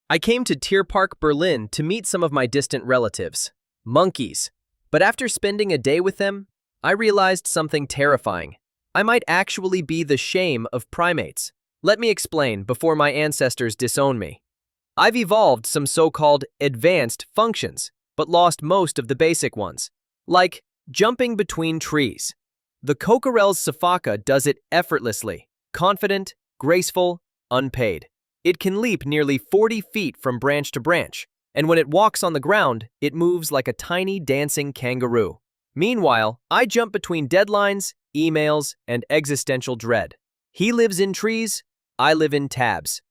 I came to Tierpark, Berlin to meet some of my distant relatives, monkeys. But after spending a day with them, I realized something terrifying. I might actually be the shame of primates. Let me explain before my ancestors disown me. I've evolved some so-called advanced functions, but lost most of the basic ones, like jumping between trees. The Coquerel's sifaka does it effortlessly, confident, graceful, unpaid. It can leap nearly 40 feet from branch to branch, and when it walks on the ground, it moves like a tiny dancing kangaroo. Meanwhile, I jump between deadlines, emails, and existential dread. He lives in trees, I live in tabs.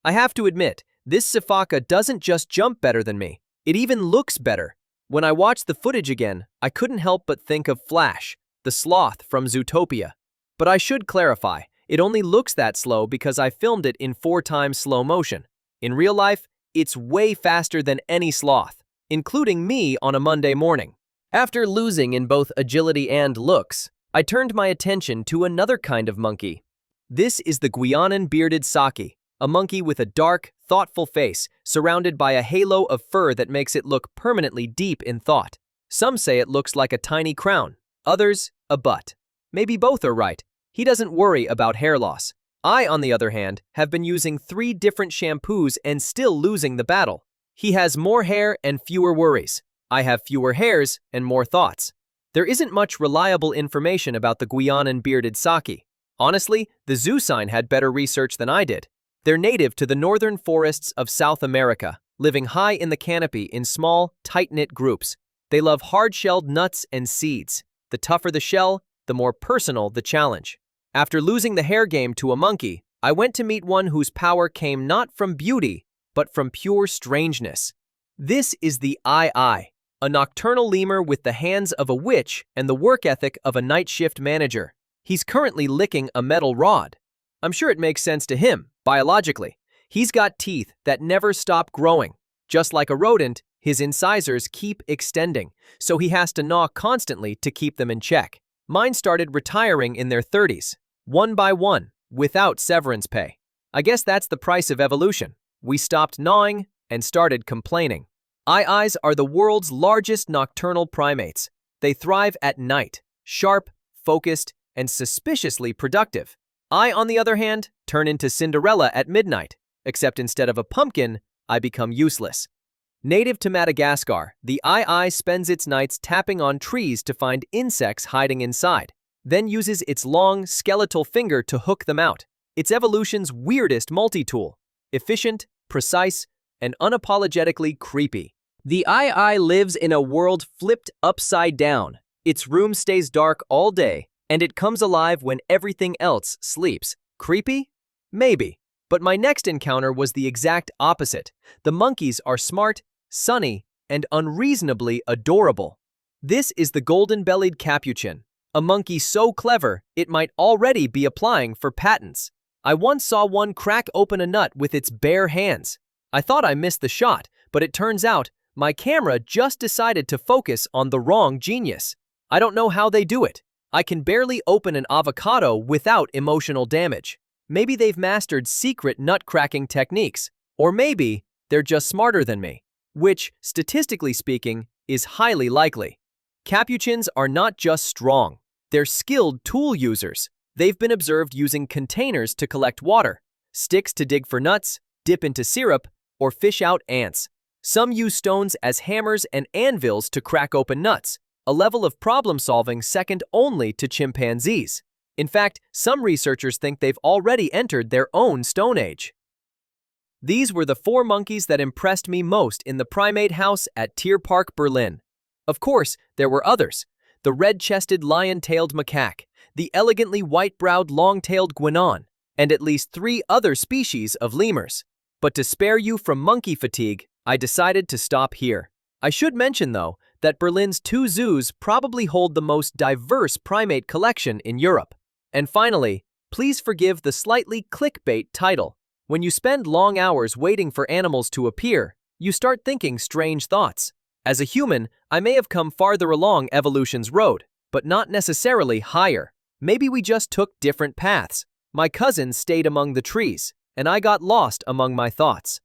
I have to admit, this sifaka doesn't just jump better than me, it even looks better. When I watched the footage again, I couldn't help but think of Flash, the sloth from Zootopia. But I should clarify, it only looks that slow because I filmed it in 4 times slow motion. In real life, it's way faster than any sloth, including me on a Monday morning. After losing in both agility and looks, I turned my attention to another kind of monkey. This is the Guianan bearded saki, a monkey with a dark, thoughtful face surrounded by a halo of fur that makes it look permanently deep in thought. Some say it looks like a tiny crown, others, a butt. Maybe both are right. He doesn't worry about hair loss. I, on the other hand, have been using 3 different shampoos and still losing the battle. He has more hair and fewer worries. I have fewer hairs and more thoughts. There isn't much reliable information about the Guianan bearded saki. Honestly, the zoo sign had better research than I did. They're native to the northern forests of South America, living high in the canopy in small, tight-knit groups. They love hard-shelled nuts and seeds. The tougher the shell, the more personal the challenge. After losing the hair game to a monkey, I went to meet one whose power came not from beauty, but from pure strangeness. This is the Ai, a nocturnal lemur with the hands of a witch and the work ethic of a night shift manager. He's currently licking a metal rod. I'm sure it makes sense to him, biologically. He's got teeth that never stop growing. Just like a rodent, his incisors keep extending, so he has to gnaw constantly to keep them in check. Mine started retiring in their 30s, one by one, without severance pay. I guess that's the price of evolution. We stopped gnawing and started complaining. Ais are the world's largest nocturnal primates. They thrive at night, sharp, focused, and suspiciously productive. I, on the other hand, turn into Cinderella at midnight, except instead of a pumpkin, I become useless. Native to Madagascar, the Ai spends its nights tapping on trees to find insects hiding inside, then uses its long, skeletal finger to hook them out. It's evolution's weirdest multi-tool. Efficient, precise, and unapologetically creepy. The Ai lives in a world flipped upside down. Its room stays dark all day, and it comes alive when everything else sleeps. Creepy? Maybe. But my next encounter was the exact opposite. The monkeys are smart, sunny, and unreasonably adorable. This is the golden-bellied capuchin, a monkey so clever it might already be applying for patents. I once saw one crack open a nut with its bare hands. I thought I missed the shot, but it turns out my camera just decided to focus on the wrong genius. I don't know how they do it. I can barely open an avocado without emotional damage. Maybe they've mastered secret nut-cracking techniques, or maybe they're just smarter than me, which, statistically speaking, is highly likely. Capuchins are not just strong, they're skilled tool users. They've been observed using containers to collect water, sticks to dig for nuts, dip into syrup, or fish out ants. Some use stones as hammers and anvils to crack open nuts, a level of problem-solving second only to chimpanzees. In fact, some researchers think they've already entered their own Stone Age. These were the 4 monkeys that impressed me most in the primate house at Tierpark, Berlin. Of course, there were others. The red-chested lion-tailed macaque, the elegantly white-browed long-tailed guinan, and at least 3 other species of lemurs. But to spare you from monkey fatigue, I decided to stop here. I should mention, though, that Berlin's 2 zoos probably hold the most diverse primate collection in Europe. And finally, please forgive the slightly clickbait title. When you spend long hours waiting for animals to appear, you start thinking strange thoughts. As a human, I may have come farther along evolution's road, but not necessarily higher. Maybe we just took different paths. My cousin stayed among the trees, and I got lost among my thoughts.